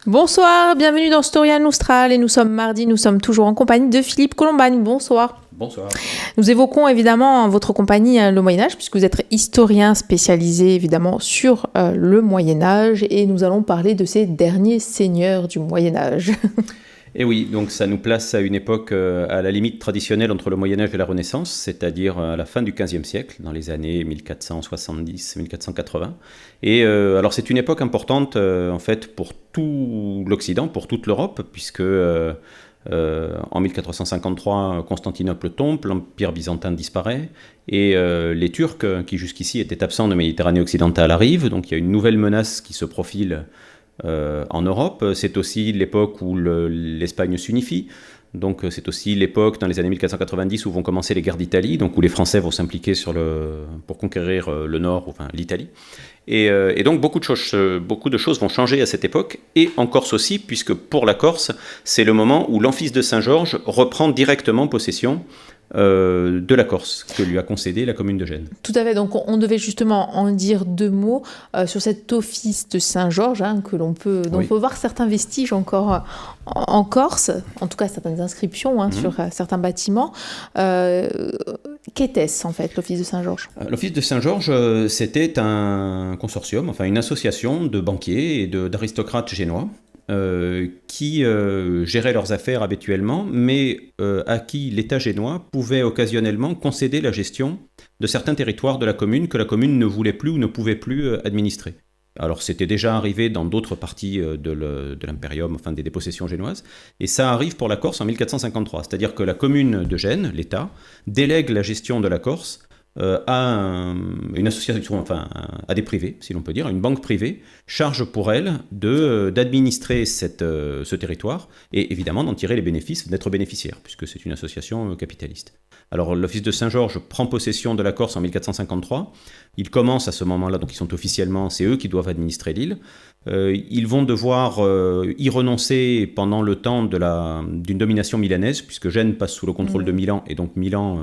Bonsoir, bienvenue dans Storia Nostra et nous sommes mardi, nous sommes toujours en compagnie de Philippe Colombagne. Bonsoir. Bonsoir. Nous évoquons évidemment en votre compagnie le Moyen-Âge puisque vous êtes historien spécialisé évidemment sur le Moyen-Âge et nous allons parler de ces derniers seigneurs du Moyen-Âge. Et oui, donc ça nous place à une époque à la limite traditionnelle entre le Moyen-Âge et la Renaissance, c'est-à-dire à la fin du XVe siècle, dans les années 1470-1480. Et alors c'est une époque importante en fait pour tout l'Occident, pour toute l'Europe, puisque en 1453, Constantinople tombe, l'Empire byzantin disparaît, et les Turcs, qui jusqu'ici étaient absents de Méditerranée occidentale, arrivent. Donc il y a une nouvelle menace qui se profile en Europe. C'est aussi l'époque où l'Espagne s'unifie. Donc c'est aussi l'époque, dans les années 1490, où vont commencer les guerres d'Italie, donc où les Français vont s'impliquer pour conquérir le nord, enfin l'Italie. Et donc beaucoup de choses vont changer à cette époque, et en Corse aussi, puisque pour la Corse, c'est le moment où l'Office de Saint-Georges reprend directement possession de la Corse, que lui a concédé la commune de Gênes. Tout à fait, donc on devait justement en dire deux mots sur cet office de Saint-Georges dont on peut voir certains vestiges encore en Corse, en tout cas certaines inscriptions sur certains bâtiments. Qu'était-ce en fait l'office de Saint-Georges ? L'office de Saint-Georges, c'était un consortium, enfin une association de banquiers et d'aristocrates génois qui géraient leurs affaires habituellement, mais à qui l'État génois pouvait occasionnellement concéder la gestion de certains territoires de la commune que la commune ne voulait plus ou ne pouvait plus administrer. Alors c'était déjà arrivé dans d'autres parties de l'impérium, enfin des dépossessions génoises, et ça arrive pour la Corse en 1453, c'est-à-dire que la commune de Gênes, l'État, délègue la gestion de la Corse à une association, enfin à des privés, si l'on peut dire, une banque privée, charge pour elle d'administrer ce territoire et évidemment d'en tirer les bénéfices, d'être bénéficiaire, puisque c'est une association capitaliste. Alors l'office de Saint-Georges prend possession de la Corse en 1453. Ils commencent à ce moment-là, donc ils sont officiellement, c'est eux qui doivent administrer l'île. Ils vont devoir y renoncer pendant le temps d'une domination milanaise, puisque Gênes passe sous le contrôle de Milan, et donc Milan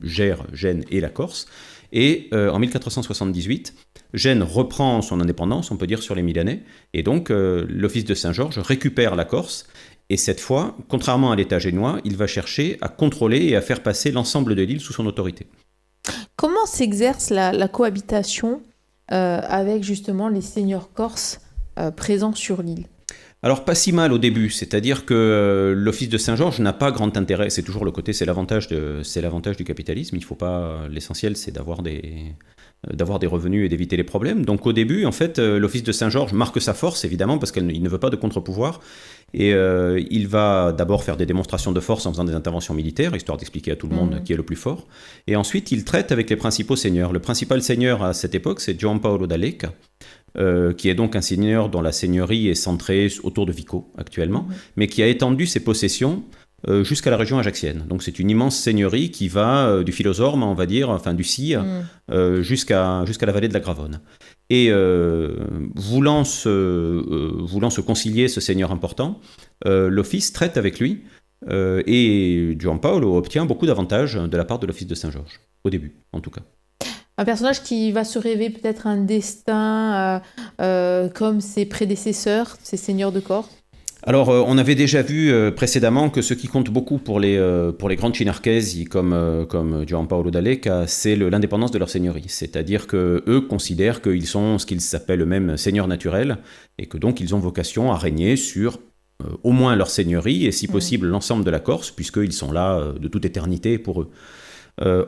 gère Gênes et la Corse. Et en 1478, Gênes reprend son indépendance, on peut dire, sur les Milanais, et donc l'office de Saint-Georges récupère la Corse. Et cette fois, contrairement à l'État génois, il va chercher à contrôler et à faire passer l'ensemble de l'île sous son autorité. Comment s'exerce la cohabitation avec justement les seigneurs corses présents sur l'île ? Alors pas si mal au début, c'est-à-dire que l'office de Saint-Georges n'a pas grand intérêt, c'est toujours c'est l'avantage du capitalisme, il faut pas, l'essentiel c'est d'avoir des revenus et d'éviter les problèmes. Donc au début, en fait, l'office de Saint-Georges marque sa force, évidemment, parce qu'il ne veut pas de contre-pouvoir, et il va d'abord faire des démonstrations de force en faisant des interventions militaires, histoire d'expliquer à tout le monde qui est le plus fort, et ensuite il traite avec les principaux seigneurs. Le principal seigneur à cette époque, c'est Giampaolo d'Aleca, qui est donc un seigneur dont la seigneurie est centrée autour de Vico actuellement, mais qui a étendu ses possessions jusqu'à la région ajaxienne. Donc c'est une immense seigneurie qui va du Filosorme, on va dire, enfin du Sire, jusqu'à la vallée de la Gravone. Et voulant se concilier ce seigneur important, l'office traite avec lui, et Giampaolo obtient beaucoup d'avantages de la part de l'office de Saint-Georges, au début en tout cas. Un personnage qui va se rêver peut-être un destin comme ses prédécesseurs, ses seigneurs de Corse. Alors, on avait déjà vu précédemment que ce qui compte beaucoup pour les grandes Cinarchesi comme Giampaolo d'Aleca, c'est l'indépendance de leur seigneurie. C'est-à-dire qu'eux considèrent qu'ils sont ce qu'ils appellent eux-mêmes seigneurs naturels et que donc ils ont vocation à régner sur au moins leur seigneurie et si possible l'ensemble de la Corse, puisqu'ils sont là de toute éternité pour eux.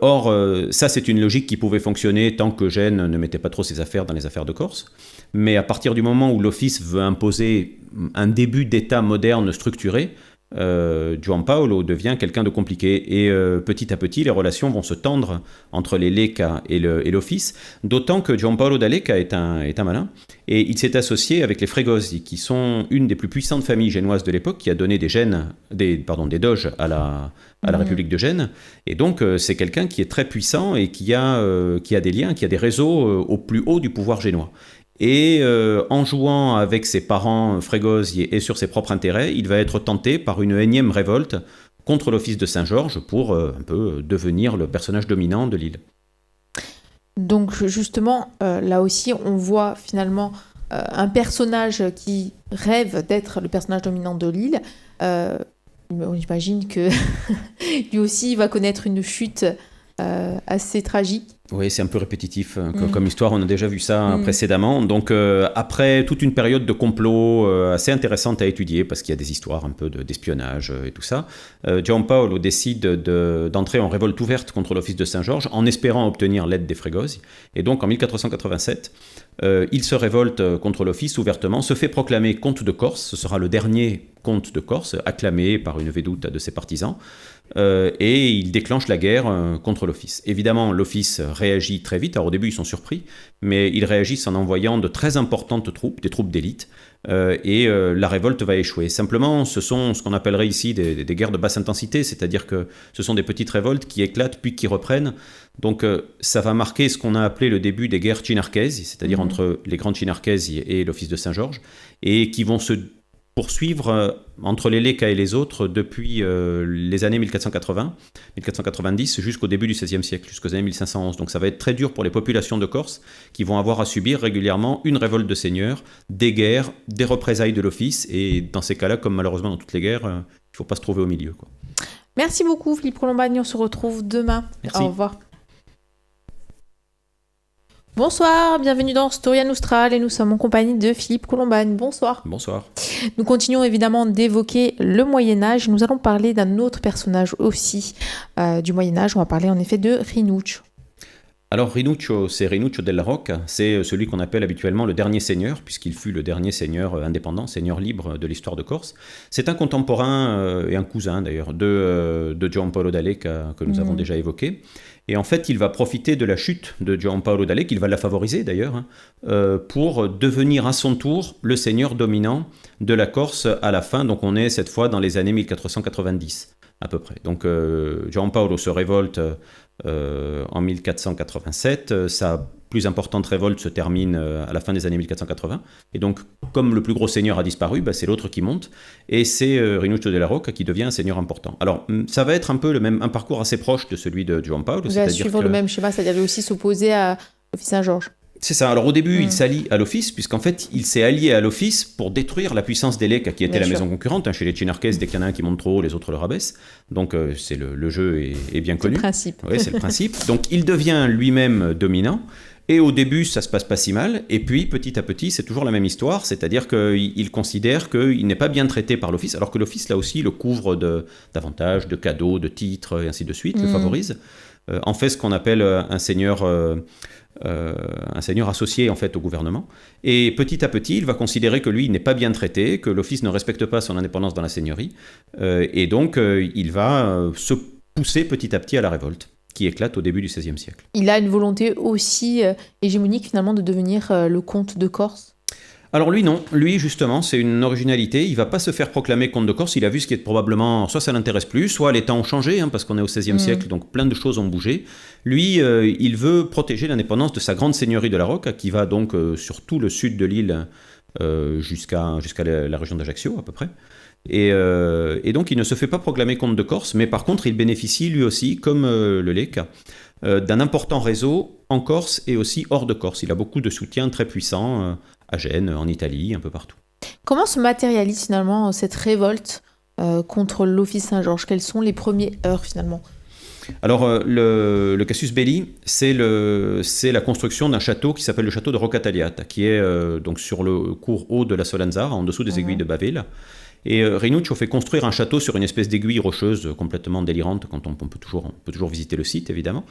Or, ça c'est une logique qui pouvait fonctionner tant que Gênes ne mettait pas trop ses affaires dans les affaires de Corse. Mais à partir du moment où l'office veut imposer un début d'État moderne structuré, Giampaolo devient quelqu'un de compliqué. Et petit à petit, les relations vont se tendre entre les Lecca et l'office, d'autant que Giampaolo d'Aleca est un malin. Et il s'est associé avec les Fregosi, qui sont une des plus puissantes familles génoises de l'époque, qui a donné des doges à la République de Gênes. Et donc, c'est quelqu'un qui est très puissant et qui a des liens, qui a des réseaux au plus haut du pouvoir génois. Et en jouant avec ses parents Fregosi et sur ses propres intérêts, il va être tenté par une énième révolte contre l'office de Saint-Georges pour un peu devenir le personnage dominant de l'île. Donc justement, là aussi, on voit finalement un personnage qui rêve d'être le personnage dominant de l'île. On imagine que lui aussi va connaître une chute assez tragique. Oui, c'est un peu répétitif comme histoire, on a déjà vu ça précédemment. Donc après toute une période de complot assez intéressante à étudier, parce qu'il y a des histoires un peu d'espionnage et tout ça, Giampaolo décide d'entrer en révolte ouverte contre l'office de Saint-Georges en espérant obtenir l'aide des Fregosi. Et donc en 1487, il se révolte contre l'office ouvertement, se fait proclamer comte de Corse, ce sera le dernier comte de Corse, acclamé par une vedute de ses partisans, et il déclenche la guerre contre l'office. Évidemment, l'office réagit très vite. Alors au début, ils sont surpris, mais ils réagissent en envoyant de très importantes troupes, des troupes d'élite, et la révolte va échouer. Simplement, ce sont ce qu'on appellerait ici des guerres de basse intensité, c'est-à-dire que ce sont des petites révoltes qui éclatent puis qui reprennent. Donc ça va marquer ce qu'on a appelé le début des guerres chinarchesi, c'est-à-dire entre les grandes chinarchesi et l'office de Saint-Georges, et qui vont se poursuivre entre les Léka et les autres depuis les années 1480, 1490 jusqu'au début du XVIe siècle, jusqu'aux années 1511. Donc ça va être très dur pour les populations de Corse qui vont avoir à subir régulièrement une révolte de seigneurs, des guerres, des représailles de l'office. Et dans ces cas-là, comme malheureusement dans toutes les guerres, il ne faut pas se trouver au milieu, quoi. Merci beaucoup Philippe Colombani, on se retrouve demain. Merci. Au revoir. Bonsoir, bienvenue dans Storia Nostra et nous sommes en compagnie de Philippe Colombani. Bonsoir. Bonsoir. Nous continuons évidemment d'évoquer le Moyen-Âge. Nous allons parler d'un autre personnage aussi du Moyen-Âge. On va parler en effet de Rinuccio. Alors Rinuccio, c'est Rinuccio della Rocca, c'est celui qu'on appelle habituellement le dernier seigneur, puisqu'il fut le dernier seigneur indépendant, seigneur libre de l'histoire de Corse. C'est un contemporain et un cousin d'ailleurs de Giampaolo d'Aleca que nous avons déjà évoqué. Et en fait, il va profiter de la chute de Giampaolo d'Aleca, il va la favoriser d'ailleurs, pour devenir à son tour le seigneur dominant de la Corse à la fin. Donc on est cette fois dans les années 1490 à peu près. Donc Giampaolo se révolte en 1487, sa plus importante révolte se termine à la fin des années 1480, et donc comme le plus gros seigneur a disparu, c'est l'autre qui monte, et c'est Rinuccio della Rocca qui devient un seigneur important. Alors ça va être un peu un parcours assez proche de celui de Giampaolo. Il va suivre le même schéma, c'est-à-dire aussi s'opposer à l'office Saint-Georges. C'est ça. Alors au début, il s'allie à l'office, puisqu'en fait, il s'est allié à l'office pour détruire la puissance des Léka, qui était la maison concurrente. Chez les Chinarchesi, dès qu'il y en a un qui monte trop haut, les autres le rabaissent. Donc c'est le jeu est bien connu. C'est le principe. Oui, c'est le principe. Donc il devient lui-même dominant. Et au début, ça se passe pas si mal. Et puis, petit à petit, c'est toujours la même histoire. C'est-à-dire qu'il considère qu'il n'est pas bien traité par l'office, alors que l'office, là aussi, le couvre d'avantages, de cadeaux, de titres, et ainsi de suite, le favorise. En fait, ce qu'on appelle un seigneur associé en fait au gouvernement, et petit à petit il va considérer que lui il n'est pas bien traité, que l'office ne respecte pas son indépendance dans la seigneurie, et donc il va se pousser petit à petit à la révolte qui éclate au début du XVIe siècle. Il a une volonté aussi hégémonique finalement de devenir le comte de Corse. Alors lui non, lui justement c'est une originalité, il va pas se faire proclamer comte de Corse, il a vu ce qui est probablement, soit ça l'intéresse plus, soit les temps ont changé, parce qu'on est au XVIe siècle, donc plein de choses ont bougé. Lui, il veut protéger l'indépendance de sa grande seigneurie de la Rocca, qui va donc sur tout le sud de l'île jusqu'à la région d'Ajaccio à peu près. Et donc il ne se fait pas proclamer comte de Corse, mais par contre il bénéficie lui aussi, comme le Léka, d'un important réseau en Corse et aussi hors de Corse. Il a beaucoup de soutien très puissant à Gênes, en Italie, un peu partout. Comment se matérialise finalement cette révolte contre l'office Saint-Georges? Quelles sont les premières heures finalement? Alors le casus belli, c'est la construction d'un château qui s'appelle le château de Rocca Tagliata, qui est donc sur le cours haut de la Solanzara, en dessous des aiguilles de Bavela. Et Rinuccio fait construire un château sur une espèce d'aiguille rocheuse complètement délirante, quand on peut toujours visiter le site évidemment.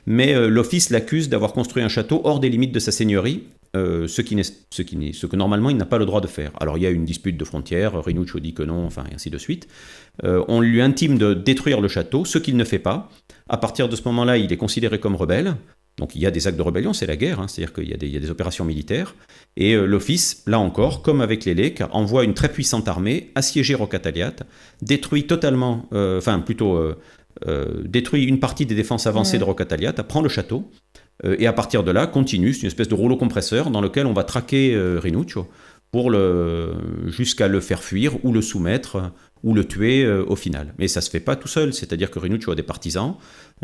Mais l'office l'accuse d'avoir construit un château hors des limites de sa seigneurie, ce que normalement il n'a pas le droit de faire. Alors il y a une dispute de frontières, Rinuccio dit que non, et ainsi de suite. On lui intime de détruire le château, ce qu'il ne fait pas. À partir de ce moment-là, il est considéré comme rebelle. Donc il y a des actes de rébellion, c'est la guerre, c'est-à-dire qu'il y a des opérations militaires. Et l'office, là encore, comme avec les Léka, envoie une très puissante armée assiéger Rocca Tagliata, détruit totalement, détruit une partie des défenses avancées de Rocca Tagliata, prend le château, et à partir de là, continue, c'est une espèce de rouleau compresseur dans lequel on va traquer Rinuccio jusqu'à le faire fuir ou le soumettre ou le tuer au final. Mais ça ne se fait pas tout seul, c'est-à-dire que Rinuccio a des partisans,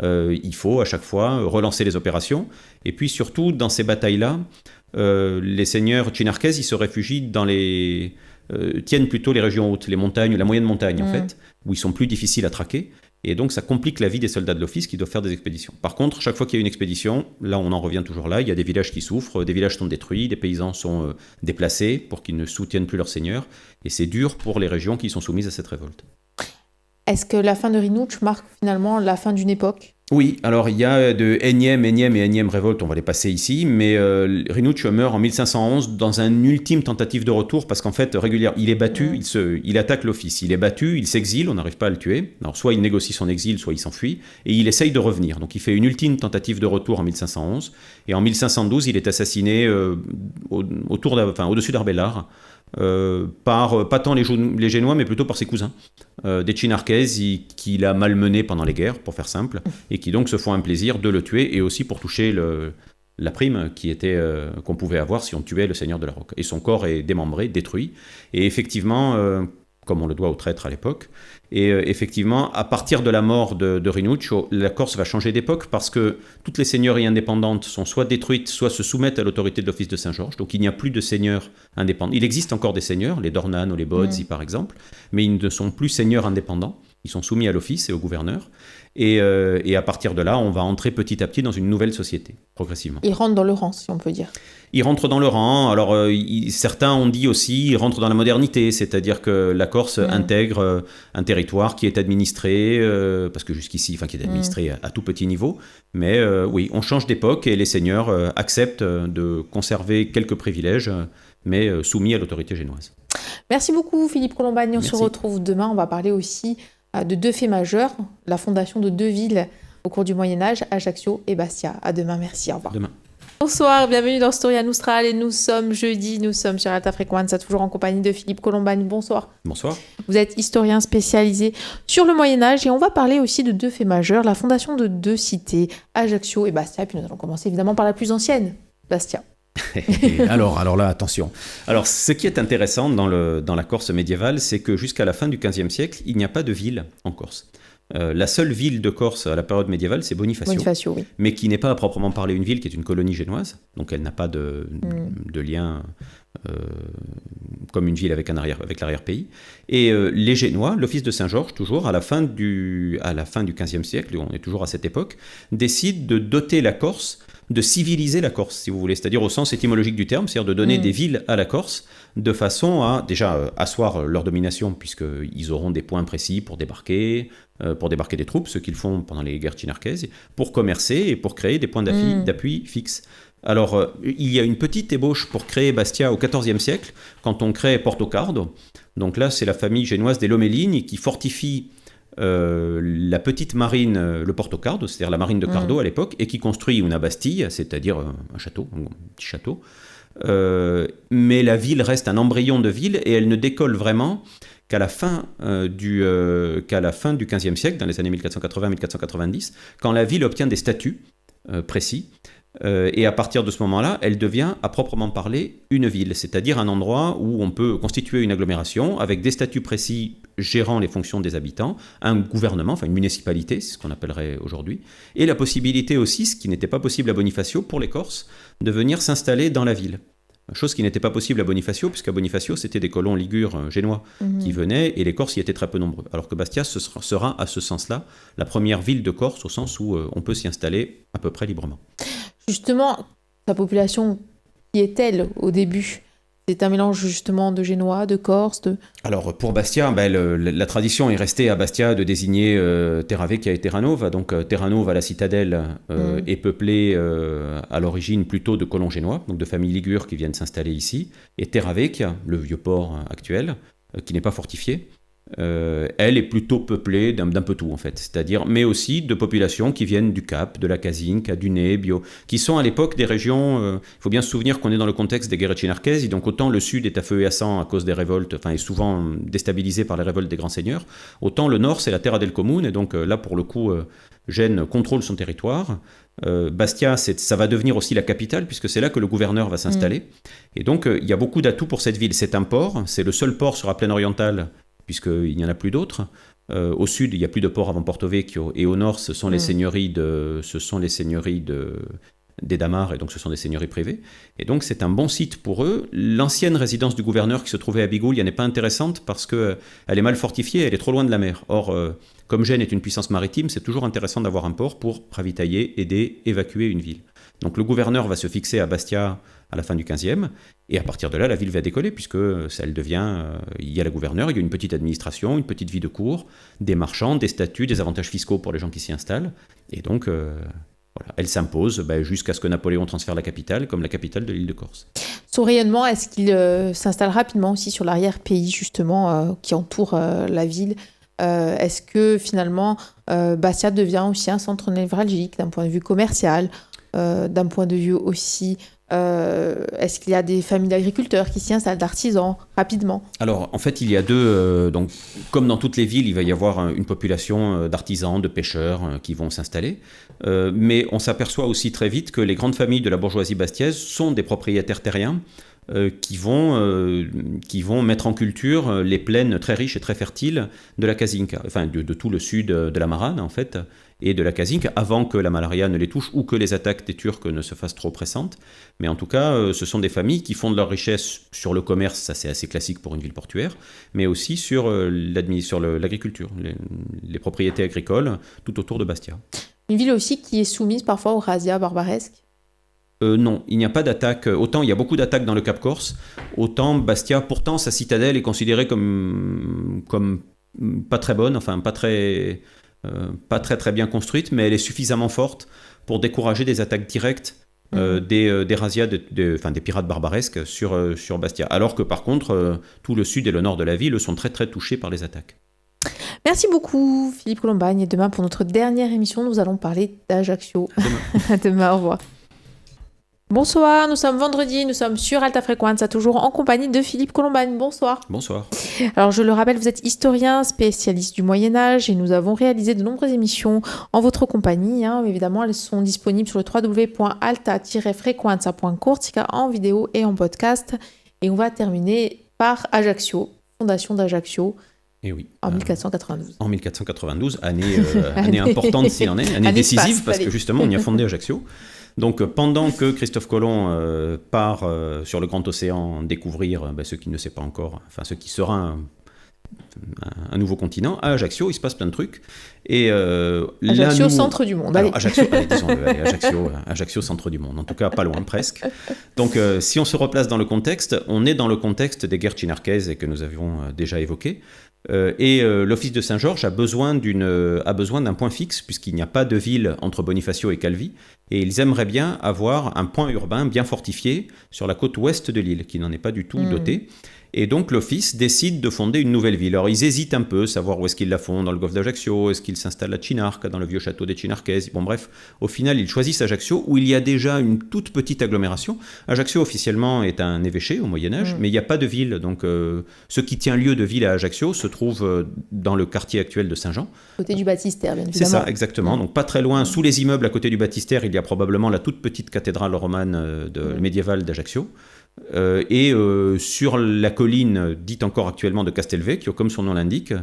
il faut à chaque fois relancer les opérations, et puis surtout dans ces batailles-là, les seigneurs chinarkais, ils se réfugient dans tiennent plutôt les régions hautes, les montagnes, la moyenne montagne en fait, où ils sont plus difficiles à traquer. Et donc ça complique la vie des soldats de l'office qui doivent faire des expéditions. Par contre, chaque fois qu'il y a une expédition, là on en revient toujours là, il y a des villages qui souffrent, des villages sont détruits, des paysans sont déplacés pour qu'ils ne soutiennent plus leurs seigneurs. Et c'est dur pour les régions qui sont soumises à cette révolte. Est-ce que la fin de Rinouch marque finalement la fin d'une époque ? Oui, alors il y a de énième révolte, on va les passer ici, mais Rinouch meurt en 1511 dans une ultime tentative de retour, parce qu'en fait, régulièrement, il est battu, il attaque l'office, il est battu, il s'exile, on n'arrive pas à le tuer, alors soit il négocie son exil, soit il s'enfuit, et il essaye de revenir, donc il fait une ultime tentative de retour en 1511, et en 1512, il est assassiné au-dessus d'Arbellar, pas tant les Génois, mais plutôt par ses cousins, des Chinarkais qu'il a malmenés pendant les guerres, pour faire simple, et qui donc se font un plaisir de le tuer, et aussi pour toucher la prime qu'on pouvait avoir si on tuait le seigneur de la Roque. Et son corps est démembré, détruit, et effectivement, comme on le doit aux traîtres à l'époque, et effectivement, à partir de la mort de Rinouch, la Corse va changer d'époque parce que toutes les seigneuries indépendantes sont soit détruites, soit se soumettent à l'autorité de l'office de Saint-Georges. Donc il n'y a plus de seigneurs indépendants. Il existe encore des seigneurs, les Dornan ou les Bodzi par exemple, mais ils ne sont plus seigneurs indépendants. Ils sont soumis à l'office et au gouverneur. Et à partir de là, on va entrer petit à petit dans une nouvelle société, progressivement. Ils rentrent dans le rang, si on peut dire. Ils rentrent dans le rang. Alors, certains ont dit aussi qu'ils rentrent dans la modernité, c'est-à-dire que la Corse intègre un territoire qui est administré, parce que jusqu'ici, qui est administré à tout petit niveau. Mais oui, on change d'époque et les seigneurs acceptent de conserver quelques privilèges, mais soumis à l'autorité génoise. Merci beaucoup, Philippe Colombagne. On se retrouve demain. On va parler aussi de deux faits majeurs, la fondation de deux villes au cours du Moyen-Âge, Ajaccio et Bastia. À demain, merci, au revoir. Demain. Bonsoir, bienvenue dans Storia Nostra et nous sommes jeudi, nous sommes sur Alta Frequenza, toujours en compagnie de Philippe Colombagne. Bonsoir. Bonsoir. Vous êtes historien spécialisé sur le Moyen-Âge et on va parler aussi de deux faits majeurs, la fondation de deux cités, Ajaccio et Bastia. Et puis nous allons commencer évidemment par la plus ancienne, Bastia. alors là, attention. Alors, ce qui est intéressant dans la Corse médiévale, c'est que jusqu'à la fin du XVe siècle, il n'y a pas de ville en Corse. La seule ville de Corse à la période médiévale, c'est Bonifacio, oui. Mais qui n'est pas à proprement parler une ville, qui est une colonie génoise, donc elle n'a pas de lien comme une ville avec l'arrière-pays. Et les Génois, l'office de Saint-Georges, toujours, à la fin du XVe siècle, on est toujours à cette époque, décide de doter la Corse, de civiliser la Corse, si vous voulez, c'est-à-dire au sens étymologique du terme, c'est-à-dire de donner des villes à la Corse, de façon à déjà asseoir leur domination, puisqu'ils auront des points précis pour débarquer des troupes, ce qu'ils font pendant les guerres chinarkaises, pour commercer et pour créer des points d'appui fixes. Alors, il y a une petite ébauche pour créer Bastia au XIVe siècle, quand on crée Portocardo. Donc là, c'est la famille génoise des Lomeligni qui fortifie la petite marine, le Portocardo, c'est-à-dire la marine de Cardo à l'époque, et qui construit une Bastille, c'est-à-dire un petit château. Mais la ville reste un embryon de ville et elle ne décolle vraiment qu'à la fin du XVe siècle, dans les années 1480-1490, quand la ville obtient des statuts précis. Et à partir de ce moment-là, elle devient, à proprement parler, une ville, c'est-à-dire un endroit où on peut constituer une agglomération avec des statuts précis gérant les fonctions des habitants, un gouvernement, une municipalité, c'est ce qu'on appellerait aujourd'hui, et la possibilité aussi, ce qui n'était pas possible à Bonifacio, pour les Corses, de venir s'installer dans la ville. Chose qui n'était pas possible à Bonifacio, puisqu'à Bonifacio, c'était des colons ligures génois qui venaient, et les Corses y étaient très peu nombreux. Alors que Bastia sera, à ce sens-là, la première ville de Corse, au sens où on peut s'y installer à peu près librement. Justement, sa population, qui est-elle au début ? C'est un mélange justement de Génois, de Corse, Alors pour Bastia, la tradition est restée à Bastia de désigner Terra Vecchia et Terranova. Donc Terranova, la citadelle, est peuplée à l'origine plutôt de colons génois, donc de familles ligures qui viennent s'installer ici. Et Terra Vecchia, le vieux port actuel, qui n'est pas fortifié, elle est plutôt peuplée d'un peu tout en fait, c'est-à-dire, mais aussi de populations qui viennent du Cap, de la Casinca, du Nebbio, qui sont à l'époque des régions, il faut bien se souvenir qu'on est dans le contexte des guerres chinarkaises, et donc autant le sud est à feu et à sang à cause des révoltes, est souvent déstabilisé par les révoltes des grands seigneurs, autant le nord c'est la Terra del Comune, et donc là pour le coup Gênes contrôle son territoire. Bastia, ça va devenir aussi la capitale, puisque c'est là que le gouverneur va s'installer, et donc il y a beaucoup d'atouts pour cette ville. C'est un port, c'est le seul port sur la plaine orientale, puisqu'il n'y en a plus d'autres. Au sud, il n'y a plus de port avant Porto Vecchio, et au nord, ce sont les seigneuries des Damars, et donc ce sont des seigneuries privées. Et donc c'est un bon site pour eux. L'ancienne résidence du gouverneur qui se trouvait à Bigouille, elle n'est pas intéressante parce qu'elle est mal fortifiée, elle est trop loin de la mer. Or, comme Gênes est une puissance maritime, c'est toujours intéressant d'avoir un port pour ravitailler, aider, évacuer une ville. Donc le gouverneur va se fixer à Bastia à la fin du XVe, et à partir de là, la ville va décoller, puisque elle devient, il y a le gouverneur, il y a une petite administration, une petite vie de cour, des marchands, des statuts, des avantages fiscaux pour les gens qui s'y installent, et donc voilà, elle s'impose jusqu'à ce que Napoléon transfère la capitale comme la capitale de l'île de Corse. Son rayonnement, est-ce qu'il s'installe rapidement aussi sur l'arrière-pays, justement, qui entoure la ville? Est-ce que finalement, Bastia devient aussi un centre névralgique d'un point de vue commercial, d'un point de vue aussi... est-ce qu'il y a des familles d'agriculteurs qui s'y installent, d'artisans, rapidement? Alors, en fait, il y a deux... donc, comme dans toutes les villes, il va y avoir une population d'artisans, de pêcheurs qui vont s'installer. Mais on s'aperçoit aussi très vite que les grandes familles de la bourgeoisie bastiaise sont des propriétaires terriens qui vont mettre en culture les plaines très riches et très fertiles de la Casinca, enfin de tout le sud de la Marane, en fait, et de la Casinca, avant que la malaria ne les touche ou que les attaques des Turcs ne se fassent trop pressantes. Mais en tout cas, ce sont des familles qui fondent leur richesse sur le commerce, ça c'est assez classique pour une ville portuaire, mais aussi sur l'agriculture, les propriétés agricoles tout autour de Bastia. Une ville aussi qui est soumise parfois aux razzias barbaresques? Non, il n'y a pas d'attaque. Autant il y a beaucoup d'attaques dans le Cap Corse, autant Bastia, pourtant sa citadelle est considérée comme pas très bonne, enfin pas très bien construite, mais elle est suffisamment forte pour décourager des attaques directes des razzias, des pirates barbaresques sur Bastia. Alors que par contre, tout le sud et le nord de la ville sont très très touchés par les attaques. Merci beaucoup Philippe Colombagne. Et demain, pour notre dernière émission, nous allons parler d'Ajaccio. À demain, au revoir. Bonsoir, nous sommes vendredi, nous sommes sur Alta Frequenza, toujours en compagnie de Philippe Colombagne. Bonsoir. Bonsoir. Alors je le rappelle, vous êtes historien, spécialiste du Moyen-Âge et nous avons réalisé de nombreuses émissions en votre compagnie. Évidemment, elles sont disponibles sur le www.alta-frequenza.corsica en vidéo et en podcast. Et on va terminer par Ajaccio, fondation d'Ajaccio. Et oui. En 1492. En 1492, année importante s'il en est, année décisive, parce que justement on y a fondé Ajaccio. Donc pendant que Christophe Colomb part sur le grand océan découvrir ce qu'il ne sait pas encore, enfin ce qui sera un nouveau continent, à Ajaccio il se passe plein de trucs. Et Ajaccio, centre du monde. Alors, Ajaccio, Ajaccio, centre du monde, en tout cas pas loin, presque. Donc si on se replace dans le contexte, on est dans le contexte des guerres chinarkaises que nous avions déjà évoquées. Et l'Office de Saint-Georges a besoin d'un point fixe, puisqu'il n'y a pas de ville entre Bonifacio et Calvi, et ils aimeraient bien avoir un point urbain bien fortifié sur la côte ouest de l'île, qui n'en est pas du tout doté. Et donc l'Office décide de fonder une nouvelle ville. Alors ils hésitent un peu, savoir où est-ce qu'ils la font, dans le golfe d'Ajaccio, est-ce qu'ils s'installent à Chinarque, dans le vieux château des Chinarkaises. Bon bref, au final ils choisissent Ajaccio, où il y a déjà une toute petite agglomération. Ajaccio officiellement est un évêché au Moyen-Âge, mais il n'y a pas de ville. Donc ce qui tient lieu de ville à Ajaccio se trouve dans le quartier actuel de Saint-Jean. Côté du baptistère, bien évidemment. C'est ça, exactement. Donc pas très loin, sous les immeubles à côté du baptistère, il y a probablement la toute petite cathédrale romane médiévale d'Ajaccio. Et sur la colline dite encore actuellement de Castelvecchio, comme son nom l'indique,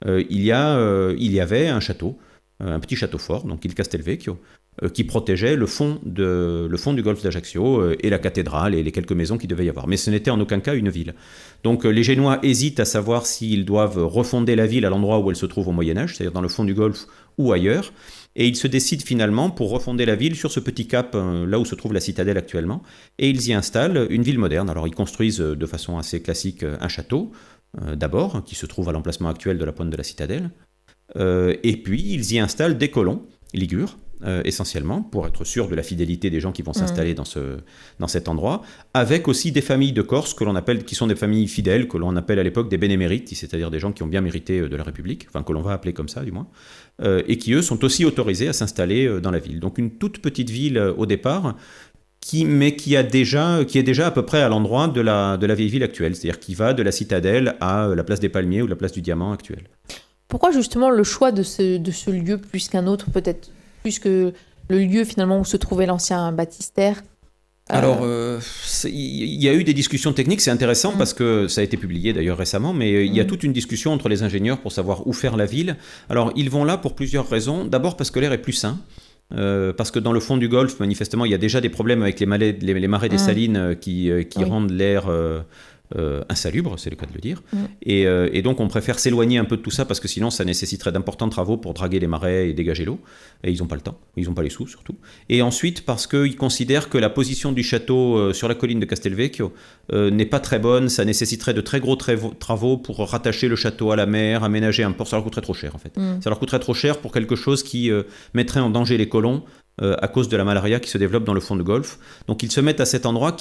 il y avait un château, un petit château fort, donc il Castelvecchio, qui protégeait le fond du golfe d'Ajaccio et la cathédrale et les quelques maisons qu'il devait y avoir. Mais ce n'était en aucun cas une ville. Donc les Génois hésitent à savoir s'ils doivent refonder la ville à l'endroit où elle se trouve au Moyen-Âge, c'est-à-dire dans le fond du golfe ou ailleurs. Et ils se décident finalement pour refonder la ville sur ce petit cap, là où se trouve la citadelle actuellement, et ils y installent une ville moderne. Alors ils construisent de façon assez classique un château, d'abord, qui se trouve à l'emplacement actuel de la pointe de la citadelle, et puis ils y installent des colons ligures, essentiellement, pour être sûr de la fidélité des gens qui vont s'installer dans cet endroit, avec aussi des familles de Corse qui sont des familles fidèles, que l'on appelle à l'époque des bénémérites, c'est-à-dire des gens qui ont bien mérité de la République, enfin que l'on va appeler comme ça du moins, et qui eux sont aussi autorisés à s'installer dans la ville. Donc une toute petite ville au départ, qui est déjà à peu près à l'endroit de la vieille ville actuelle, c'est-à-dire qui va de la citadelle à la place des Palmiers ou la place du Diamant actuelle. Pourquoi justement le choix de ce lieu plus qu'un autre, peut-être plus que le lieu finalement où se trouvait l'ancien baptistère? Alors, il y a eu des discussions techniques, c'est intéressant parce que ça a été publié d'ailleurs récemment, mais il y a toute une discussion entre les ingénieurs pour savoir où faire la ville. Alors, ils vont là pour plusieurs raisons. D'abord parce que l'air est plus sain. parce que dans le fond du golfe, manifestement, il y a déjà des problèmes avec les marais des salines qui rendent l'air insalubre, c'est le cas de le dire. Et donc on préfère s'éloigner un peu de tout ça parce que sinon ça nécessiterait d'importants travaux pour draguer les marais et dégager l'eau. Et ils n'ont pas le temps, ils n'ont pas les sous surtout. Et ensuite parce qu'ils considèrent que la position du château sur la colline de Castelvecchio n'est pas très bonne, ça nécessiterait de très gros travaux pour rattacher le château à la mer, aménager un port, ça leur coûterait trop cher en fait. Ça leur coûterait trop cher pour quelque chose qui mettrait en danger les colons à cause de la malaria qui se développe dans le fond du golfe. Donc ils se mettent à cet endroit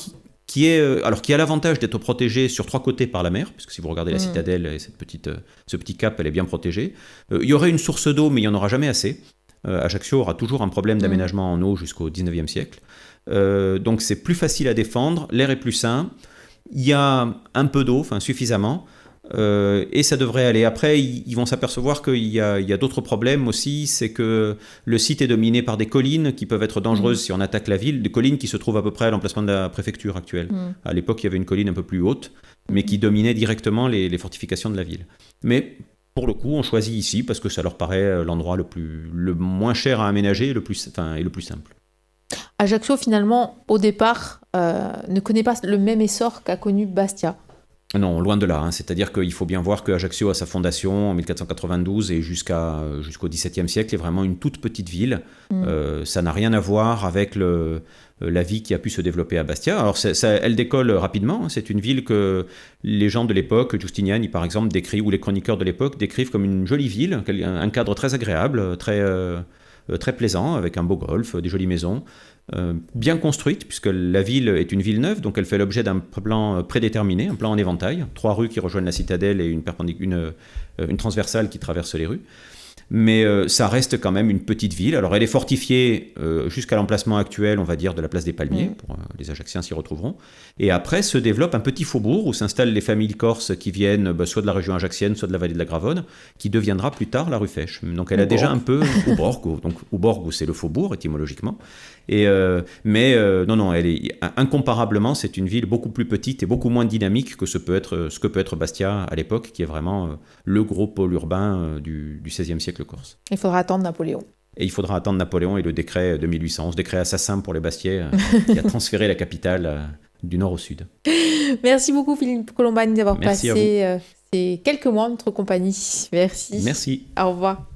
qui a l'avantage d'être protégé sur 3 côtés par la mer, puisque si vous regardez la citadelle et ce petit cap, elle est bien protégée. Il y aurait une source d'eau, mais il n'y en aura jamais assez. Ajaccio aura toujours un problème d'aménagement en eau jusqu'au 19e siècle. Donc c'est plus facile à défendre, l'air est plus sain, il y a un peu d'eau, suffisamment, et ça devrait aller. Après, ils vont s'apercevoir qu'il y a d'autres problèmes aussi, c'est que le site est dominé par des collines qui peuvent être dangereuses si on attaque la ville, des collines qui se trouvent à peu près à l'emplacement de la préfecture actuelle. À l'époque, il y avait une colline un peu plus haute, mais qui dominait directement les fortifications de la ville. Mais pour le coup, on choisit ici parce que ça leur paraît l'endroit le moins cher à aménager et le plus simple. Ajaccio, finalement, au départ, ne connaît pas le même essor qu'a connu Bastia. Non, loin de là. C'est-à-dire qu'il faut bien voir que Ajaccio, à sa fondation en 1492 et jusqu'au XVIIe siècle, est vraiment une toute petite ville. Ça n'a rien à voir avec la vie qui a pu se développer à Bastia. Alors, elle décolle rapidement. C'est une ville que les gens de l'époque, Giustiniani par exemple, ou les chroniqueurs de l'époque, décrivent comme une jolie ville, un cadre très agréable, très plaisant, avec un beau golfe, des jolies maisons. Bien construite, puisque la ville est une ville neuve, donc elle fait l'objet d'un plan prédéterminé, un plan en éventail, 3 rues qui rejoignent la citadelle et une transversale qui traverse les rues. Mais ça reste quand même une petite ville. Alors elle est fortifiée jusqu'à l'emplacement actuel, on va dire, de la place des Palmiers, pour les Ajacciens s'y retrouveront. Et après se développe un petit faubourg où s'installent les familles corses qui viennent soit de la région ajaccienne, soit de la vallée de la Gravonne, qui deviendra plus tard la rue Fèche. Donc elle a déjà un peu Uborgo, donc Uborgo c'est le faubourg étymologiquement. Mais elle est incomparablement, c'est une ville beaucoup plus petite et beaucoup moins dynamique que ce que peut être Bastia à l'époque, qui est vraiment le gros pôle urbain du XVIe siècle corse. Il faudra attendre Napoléon. Et il faudra attendre Napoléon et le décret de 1811, décret assassin pour les Bastiais, qui a transféré la capitale du nord au sud. Merci beaucoup Philippe Colombani d'avoir passé ces quelques mois en notre compagnie. Merci. Merci. Au revoir.